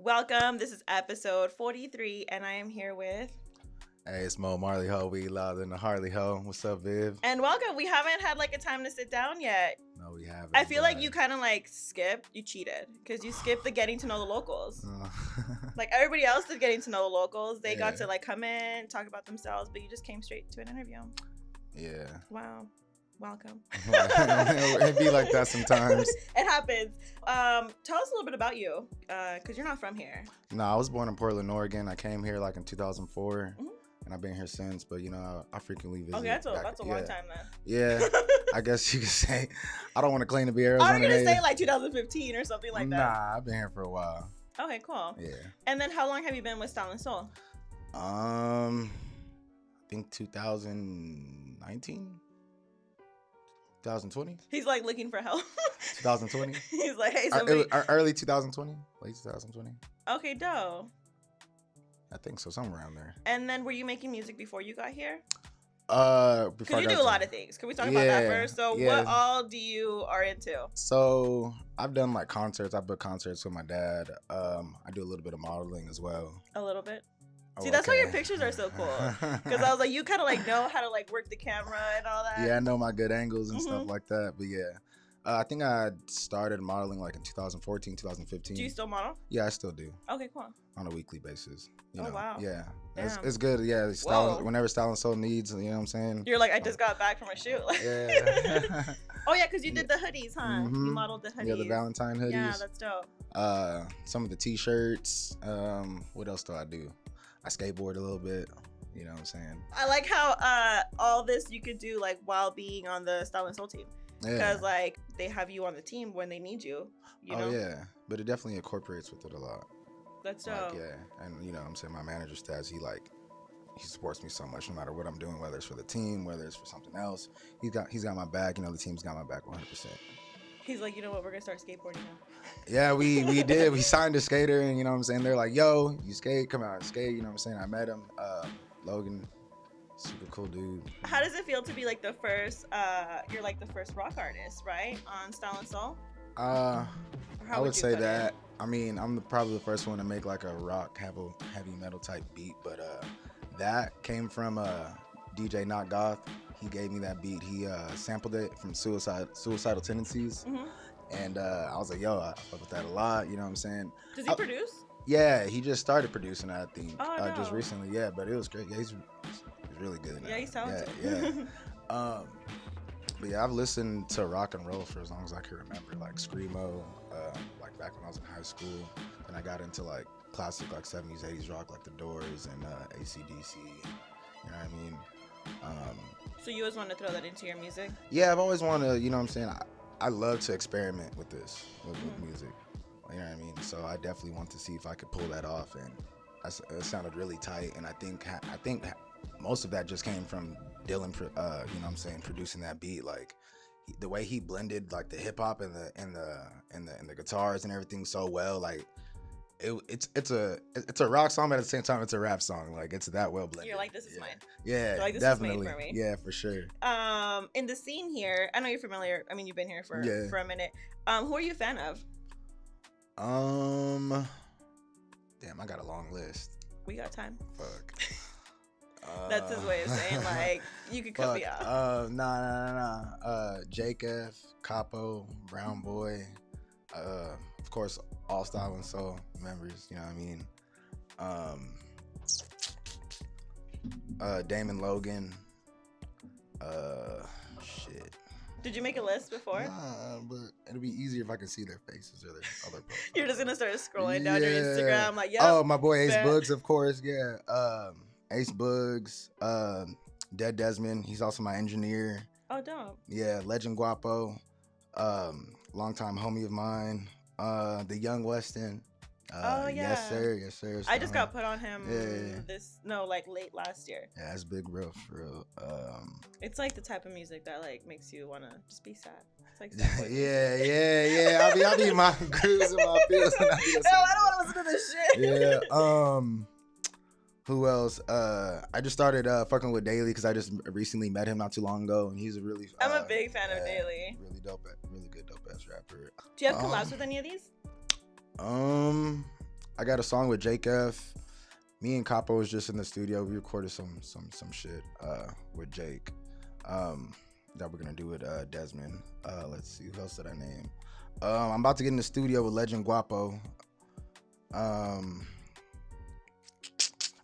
Welcome. This is episode 43, and I am here with... Hey, it's MoeMarley ho. We louder than the Harley ho. What's up, Viv? And welcome. We haven't had like a time to sit down yet. No, we haven't. I feel like you kind of like skipped. You cheated because you skipped the getting to know the locals. Like everybody else is getting to know the locals. They got to like come in, talk about themselves, but you just came straight to an interview. Yeah. Wow. Welcome. It'd be like that sometimes. It happens. Tell us a little bit about you, because you're not from here. No, I was born in Portland, Oregon. I came here like in 2004, and I've been here since. But you know, I frequently visit. Okay, that's a long time then. Yeah, I guess you could say. I don't want to claim to be Arizona. I'm gonna say like 2015 or something like that. Nah, I've been here for a while. Okay, cool. Yeah. And then how long have you been with Style and Soul? I think 2019. 2020? He's like looking for help. 2020? He's like, hey, somebody. Early 2020? Late 2020? Okay, dope. I think so, somewhere around there. And then were you making music before you got here? Because you do a lot of things. Can we talk about that first? So what all do you are into? So I've done like concerts. I book concerts with my dad. I do a little bit of modeling as well. A little bit? Oh, see, that's why your pictures are so cool. Because I was like, you kind of like know how to like work the camera and all that. Yeah, I know my good angles and stuff like that. But yeah, I think I started modeling like in 2014, 2015. Do you still model? Yeah, I still do. Okay, cool. On a weekly basis. You know? Wow. Yeah, it's good. Yeah, whenever Style and Soul needs, you know what I'm saying? You're like, I just got back from a shoot. Yeah. Oh yeah, because you did the hoodies, huh? You modeled the hoodies. Yeah, the Valentine hoodies. Yeah, that's dope. Some of the t-shirts. What else do I do? I skateboard a little bit, you know what I'm saying? I like how all this you could do like while being on the Style and Soul team. Because like they have you on the team when they need you, you know? Yeah, but it definitely incorporates with it a lot. That's dope. Like, yeah, and you know what I'm saying, my manager stats, he supports me so much no matter what I'm doing, whether it's for the team, whether it's for something else. He's got my back, you know, the team's got my back 100%. He's like, you know what, we're gonna start skateboarding now. Yeah, we did. We signed a skater, and you know what I'm saying, they're like, yo, you skate, come out and skate, you know what I'm saying? I met him, Logan, super cool dude. How does it feel to be like the first, you're like the first rock artist, right, on Style and Soul? I would say that. I mean, I'm probably the first one to make like a rock, heavy metal type beat, but that came from DJ Not Goth. He gave me that beat. He sampled it from Suicidal Tendencies. And I was like, yo, I fuck with that a lot. You know what I'm saying? Does he produce? Yeah, he just started producing that, I think. Oh, no. Just recently. Yeah, but it was great. Yeah, he's really good now. Yeah, he's talented. Yeah. But yeah, I've listened to rock and roll for as long as I can remember, like Screamo, like back when I was in high school. And I got into like classic, like 70s, 80s rock, like The Doors and AC/DC. You know what I mean? So you always want to throw that into your music? Yeah, I've always wanted to, you know what I'm saying? I love to experiment with this, with music. You know what I mean? So I definitely want to see if I could pull that off. And it sounded really tight. And I think most of that just came from Dylan, you know what I'm saying, producing that beat. Like the way he blended like the hip hop and the guitars and everything so well. Like it's a rock song, but at the same time it's a rap song. Like it's that well blended. You're like, this is mine. Yeah, like, this definitely. is made for me. Yeah, for sure. In the scene here, I know you're familiar. I mean, you've been here for a minute. Who are you a fan of? Damn, I got a long list. We got time. Fuck. That's his way of saying like you could cut me off. Nah. Jake F, Capo, Brown Boy, of course, all Style and Soul members. You know what I mean? Damon Logan. Shit. Did you make a list before? Nah, but it'll be easier if I can see their faces or their other profiles. You're just gonna start scrolling down your Instagram like, yep. Oh, my boy Ace Boogs, of course. Yeah. Ace Boogs, Dead Desmond. He's also my engineer. Oh, dope. Yeah, Legend Guapo, longtime homie of mine. The Young Weston. Oh yeah. Yes sir. I just got put on him Yeah. late last year. Yeah, that's big bro for real. It's like the type of music that like makes you wanna just be sad. It's like yeah. I'll be in my grooves and my feels. No, I don't want to listen to this shit. Yeah. Who else? I just started fucking with Daily because I just recently met him not too long ago, and he's a really. I'm a big fan of Daily. Really good dope ass rapper. Do you have collabs with any of these? I I got a song with Jake F. Me and Capo was just in the studio. We recorded some shit with Jake that we're gonna do with Desmond. Let's see, who else did I name? I'm about to get in the studio with Legend Guapo. I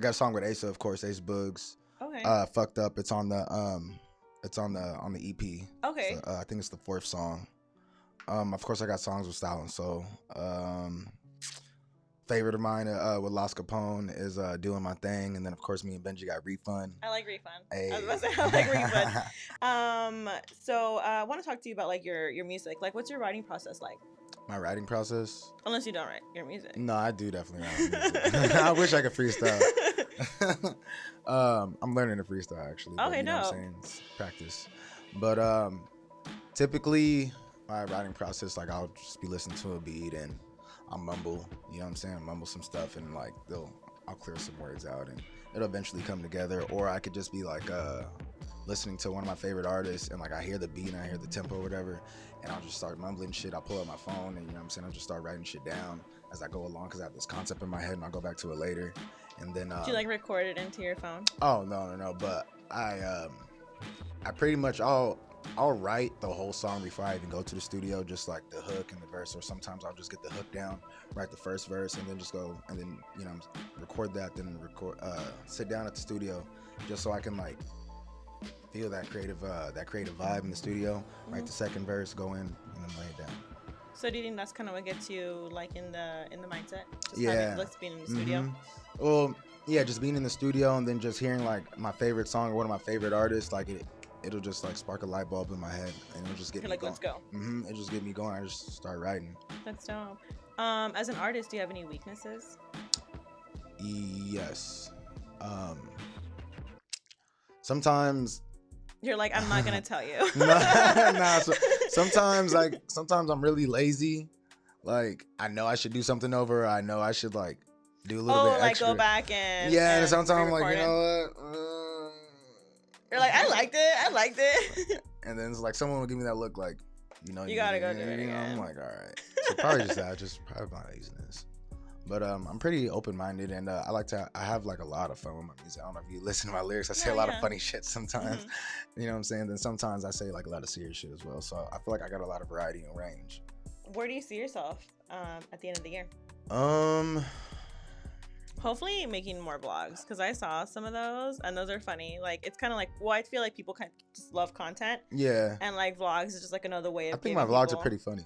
got a song with Asa, of course, Ace Boogs. Okay. Fucked Up. It's on the EP. Okay. So, I think it's the 4th song. Of course, I got songs with Style and Soul. Favorite of mine with Las Capone is Doing My Thing, and then of course me and Benji got Refund. I like Refund. Hey. I was about to say I like Refund. So I want to talk to you about like your music. Like, what's your writing process like? My writing process? Unless you don't write your music. No, I do definitely write music. I wish I could freestyle. I'm learning to freestyle actually. Okay, you know what I'm saying? It's practice. But typically my writing process, like I'll just be listening to a beat and I'll mumble, you know what I'm saying? I'll mumble some stuff and like I'll clear some words out and it'll eventually come together. Or I could just be like listening to one of my favorite artists and like I hear the beat and I hear the tempo or whatever and I'll just start mumbling shit. I'll pull out my phone and you know what I'm saying? I'll just start writing shit down as I go along because I have this concept in my head and I'll go back to it later. And then do you like record it into your phone? Oh no. But I pretty much I'll write the whole song before I even go to the studio, just like the hook and the verse, or sometimes I'll just get the hook down, write the first verse, and then just go and then you know record that, then sit down at the studio, just so I can like feel that creative vibe in the studio. Write the second verse, go in, and then lay it down. So do you think that's kind of what gets you like in the mindset? Yeah. Just being in the studio. Mm-hmm. Well, yeah, just being in the studio and then just hearing like my favorite song or one of my favorite artists, like it'll just like spark a light bulb in my head and it'll just get me like, going. Let's go. It'll just get me going. I just start writing. That's dope. As an artist, do you have any weaknesses? Yes. Sometimes you're like, I'm not gonna tell you. So sometimes I'm really lazy. Like I know I should do something over. I know I should like do a little bit extra. Go back and and sometimes I'm like, you know what? You're like, I liked it. And then it's like someone will give me that look like, you know, you gotta go do it again. I'm like, all right. So probably just that, probably my laziness. But I'm pretty open-minded and I have like a lot of fun with my music. I don't know if you listen to my lyrics. I say a lot of funny shit sometimes. You know what I'm saying? Then sometimes I say like a lot of serious shit as well. So I feel like I got a lot of variety and range. Where do you see yourself at the end of the year? Hopefully making more vlogs, because I saw some of those and those are funny. Like it's kind of like, well, I feel like people kind of just love content. Yeah. And like vlogs is just like another way of I think my vlogs are pretty funny.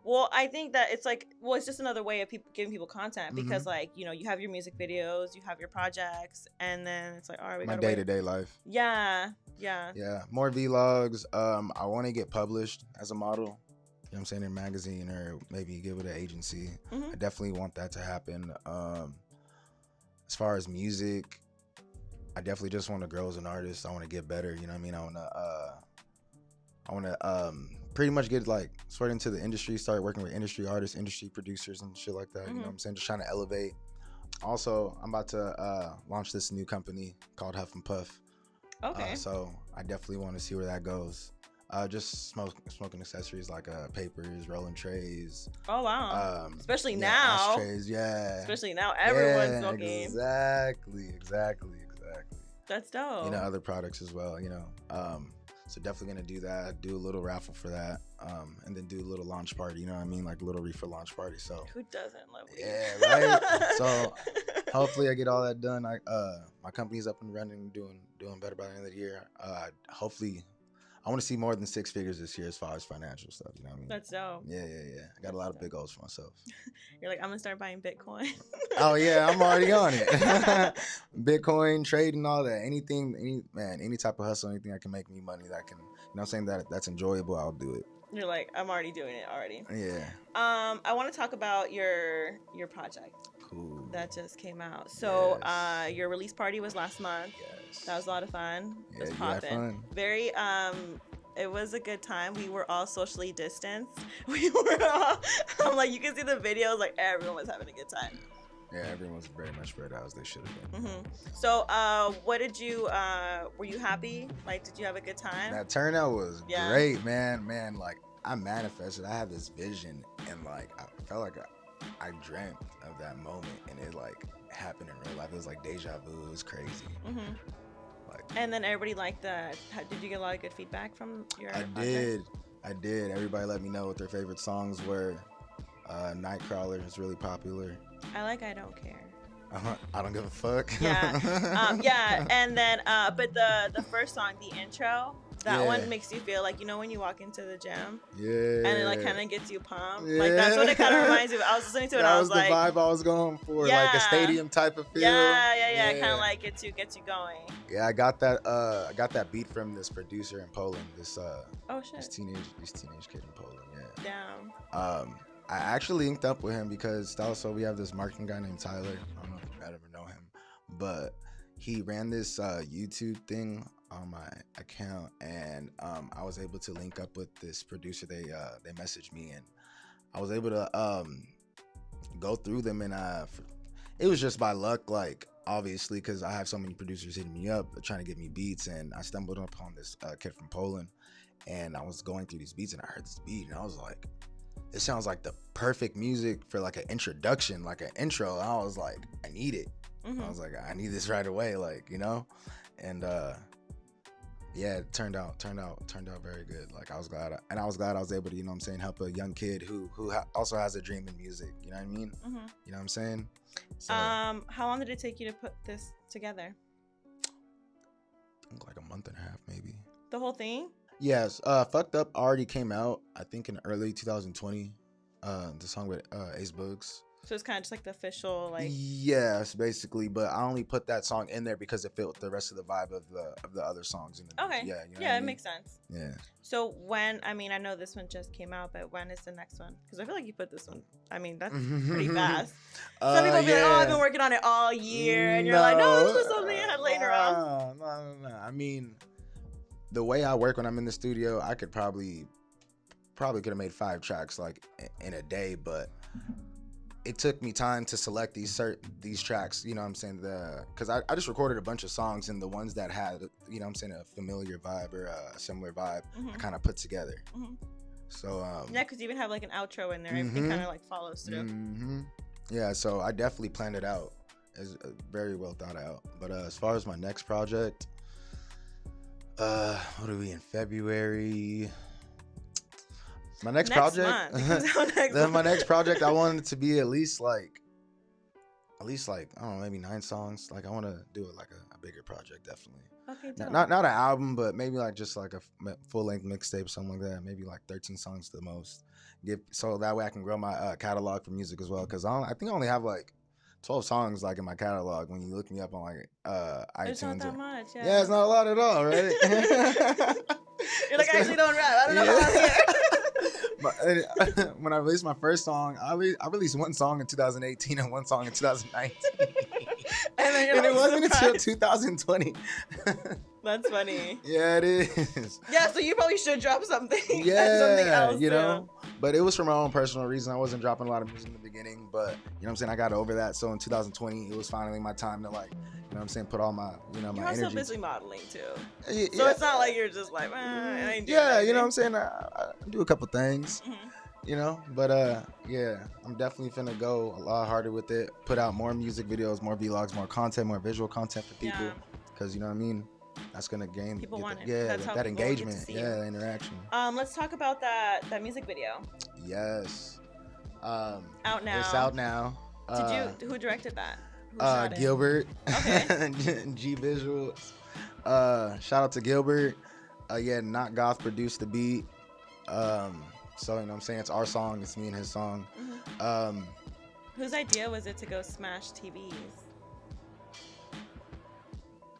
Well, I think that it's like, well, it's just another way of giving people content because like, you know, you have your music videos, you have your projects, and then it's like, all right, we got my day-to-day life. Yeah. More vlogs. I want to get published as a model. You know what I'm saying, in a magazine or maybe give it an agency. I definitely want that to happen. As far as music, I definitely just want to grow as an artist. I want to get better. You know what I mean? I want to pretty much get like sort into the industry, start working with industry artists, industry producers and shit like that. You know what I'm saying? Just trying to elevate. Also, I'm about to launch this new company called Huff and Puff. Okay. So I definitely want to see where that goes. Just smoking accessories like papers, rolling trays. Oh wow! Especially now. Ashtrays, especially now, everyone's smoking. Exactly. That's dope. You know, other products as well. You know, so definitely gonna do that. Do a little raffle for that, and then do a little launch party. You know what I mean? Like a little reefer launch party. So who doesn't love weed? Yeah, right. So hopefully I get all that done. My company's up and running, doing better by the end of the year. Hopefully. I want to see more than 6 figures this year as far as financial stuff. You know what I mean? That's dope. Yeah. I got a lot of big goals for myself. You're like, I'm going to start buying Bitcoin. Oh, yeah. I'm already on it. Bitcoin, trading, all that. Any type of hustle, anything that can make me money that can, you know what I'm saying, that's enjoyable, I'll do it. You're like, I'm already doing it already. Yeah. I want to talk about your project. Cool. That just came out. So your release party was last month. Yes. That was a lot of fun. Yeah, it was popping. Fun. Very it was a good time. We were all socially distanced. We were all I'm like, you can see the videos, like everyone was having a good time. Yeah, everyone was very much spread out as they should have been. So what did you were you happy? Like, did you have a good time? That turnout was great, man. Like I manifested. I had this vision and like I felt like I dreamt of that moment, and it like happened in real life. It was like deja vu. It was crazy. Mm-hmm. Like, and then everybody liked that. Did you get a lot of good feedback from your? I did. Everybody let me know what their favorite songs were. Nightcrawler is really popular. I like I Don't Care. I don't give a fuck. Yeah. Yeah. And then, but the first song, the intro, that one makes you feel like, you know, when you walk into the gym. Yeah. And it like kind of gets you pumped. Yeah. Like that's what it kind of reminds me of. I was listening to it and I was like. That was the vibe I was going for. Yeah. Like a stadium type of feel. Yeah. Kind of like gets you going. Yeah, I got that beat from this producer in Poland. This teenage kid in Poland. Yeah. Damn. I actually linked up with him because also we have this marketing guy named Tyler. I don't know if you ever know him, but he ran this YouTube thing on my account, and I was able to link up with this producer. They messaged me, and I was able to go through them, and it was just by luck, like obviously, because I have so many producers hitting me up trying to get me beats, and I stumbled upon this kid from Poland, and I was going through these beats, and I heard this beat, and I was like, it sounds like the perfect music for like an introduction, like an intro. And I was like, I need it. Mm-hmm. I was like, I need this right away, like, you know? And yeah, it turned out very good. Like I was glad I was able to, you know what I'm saying, help a young kid who also has a dream in music. You know what I mean? Mm-hmm. You know what I'm saying? So, how long did it take you to put this together? I think like a month and a half, maybe. The whole thing? Yes, Fucked Up already came out, I think in early 2020. The song with Ace Boogs. So it's kind of just like the official, like. Yes, basically, but I only put that song in there because it fit with the rest of the vibe of the other songs. Okay. Yeah, you know yeah, it makes sense. Yeah. So when, I mean, I know this one just came out, but when is the next one? Because I feel like you put this one. I mean, that's pretty fast. Some people be like, "Oh, I've been working on it all year," and you're like, "No, this was something I had later on." No. I mean, the way I work when I'm in the studio, I could probably could have made 5 tracks like in a day, but it took me time to select these tracks, you know what I'm saying, because I just recorded a bunch of songs, and the ones that had, you know what I'm saying, a familiar vibe or a similar vibe, I kind of put together. Mm-hmm. So yeah, because you even have like an outro in there. It kind of like follows through. Mm-hmm. Yeah, so I definitely planned it out. It's very well thought out. But as far as my next project, what are we in, February? My next project, my next project, I want it to be at least like I don't know, maybe 9 songs. Like I want to do it like a bigger project, definitely. Okay. Not an album, but maybe like just like a full length mixtape, something like that. Maybe like 13 songs to the most. So that way I can grow my catalog for music as well. Because I think I only have like 12 songs like in my catalog when you look me up on like iTunes. It's not that much. Yeah, it's not a lot at all, right? You're like, I actually don't rap. I don't know how I'm here. When I released my first song, I released 1 song in 2018 and 1 song in 2019. and it wasn't until 2020. That's funny. Yeah, it is. Yeah, so you probably should drop something. Yeah, something else, you know. But it was for my own personal reason. I wasn't dropping a lot of music in the beginning, but you know what I'm saying, I got over that. So in 2020, it was finally my time to like, you know what I'm saying, put all my, you know, my energy. You're also busy modeling too. Yeah. So it's not like you're just like, I ain't doing yeah, anything. you know what I'm saying? I do a couple things. Mm-hmm. You know, but yeah, I'm definitely finna go a lot harder with it. Put out more music videos, more vlogs, more content, more visual content for people. Because you know what I mean. That's gonna gain people want it. Yeah, that's that engagement. Yeah, interaction. Let's talk about that music video. Yes. Out now. It's out now. Who directed that? Gilbert. Okay. G Visuals. Shout out to Gilbert. Yeah, Not Goth produced the beat. So, you know what I'm saying? It's our song. It's me and his song. Mm-hmm. Whose idea was it to go smash TVs?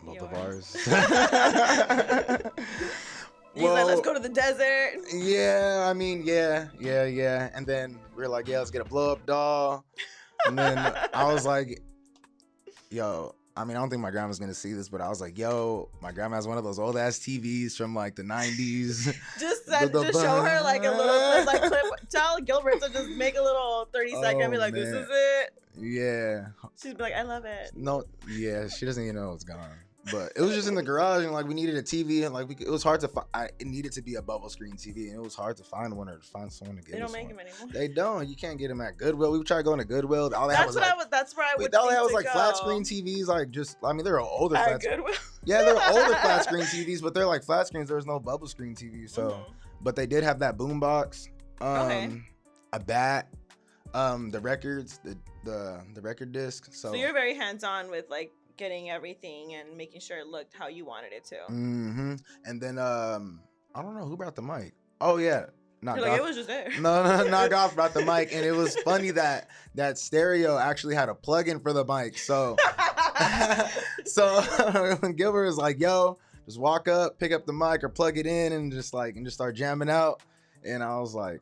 Both of ours. He's like, let's go to the desert. Yeah, I mean, yeah. And then we're like, yeah, let's get a blow-up doll. And then I was like, yo, I mean, I don't think my grandma's gonna see this, but I was like, yo, my grandma has one of those old ass TVs from like the 90s. Just show her like a little clip. Tell Gilbert to just make a little 30-second and be like, this is it. Yeah. She'd be like, I love it. No, yeah, she doesn't even know it's gone. But it was just in the garage, and like we needed a TV, and like it was hard to find. It needed to be a bubble screen TV, and it was hard to find one or to find someone to get. They don't make them anymore. They don't. You can't get them at Goodwill. We tried going to Goodwill. That's where I would. All they had was like flat screen TVs. Like just, I mean, they're older flat. Goodwill. Yeah, they're older flat screen TVs, but they're like flat screens. There was no bubble screen TV, so. But they did have that boom box, a bat, the records, the record disc. So you're very hands on with like getting everything and making sure it looked how you wanted it to. Mm-hmm. And then I don't know who brought the mic. Oh yeah, not Goth. Like it was just there. No, not Goth brought the mic, and it was funny that stereo actually had a plug-in for the mic. So when Gilbert was like, "Yo, just walk up, pick up the mic, or plug it in, and just start jamming out," and I was like,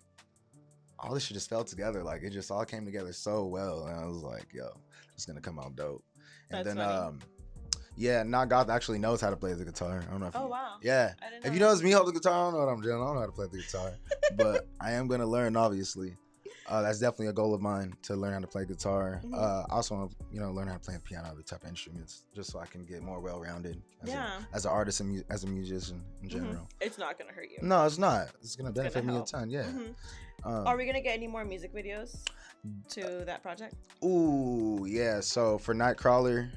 all this shit just fell together. Like it just all came together so well, and I was like, "Yo, it's gonna come out dope." And That's then funny. yeah, Not Goth actually knows how to play the guitar. I don't know if wow. Yeah. If you notice me hold the guitar, I don't know what I'm doing. I don't know how to play the guitar. But I am gonna learn, obviously. That's definitely a goal of mine, to learn how to play guitar. I also want to, learn how to play piano, other type of instruments, just so I can get more well-rounded as an artist and as a musician in general. It's not gonna hurt you. No, it's not. It's gonna benefit me a ton. Yeah. Are we gonna get any more music videos to that project? Ooh, yeah. So for Nightcrawler,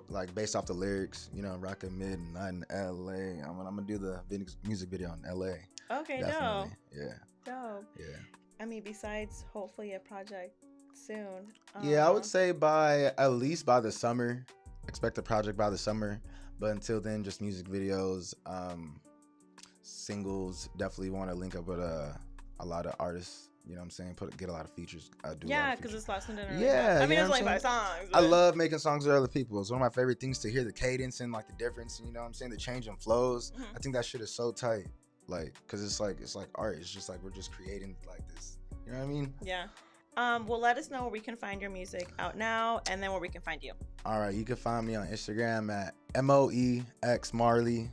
like based off the lyrics, rockin' midnight in LA. I'm gonna do the music video in LA. Okay, definitely. Dope. Yeah. Dope. Yeah. I mean, besides hopefully a project soon. Yeah, I would say at least by the summer. Expect a project by the summer. But until then, just music videos, singles. Definitely want to link up with a lot of artists. You know what I'm saying? Get a lot of features. Because it's less than dinner. Yeah. I mean, it's only 5 songs. But I love making songs with other people. It's one of my favorite things to hear the cadence and like the difference. You know what I'm saying? The change in flows. I think that shit is so tight. Like, cause it's like art. It's just like we're just creating like this. You know what I mean? Yeah. Well, let us know where we can find your music out now, and then where we can find you. All right, you can find me on Instagram at MoeMarley.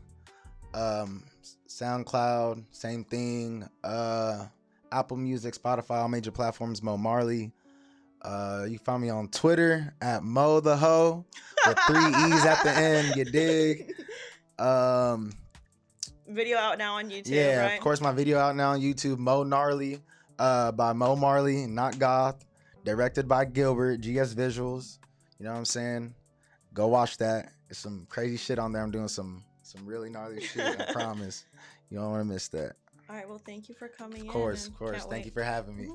SoundCloud, same thing. Apple Music, Spotify, all major platforms, MoeMarley. You find me on Twitter at Mo the Ho with 3 E's at the end. You dig? Video out now on YouTube. Yeah, right? Of course, my video out now on YouTube. Moe Marley, by Moe Marley, not Goth. Directed by Gilbert. GS Visuals. You know what I'm saying? Go watch that. There's some crazy shit on there. I'm doing some really gnarly shit. I promise. You don't want to miss that. All right. Well, thank you for coming in. Of course. Thank you for having me.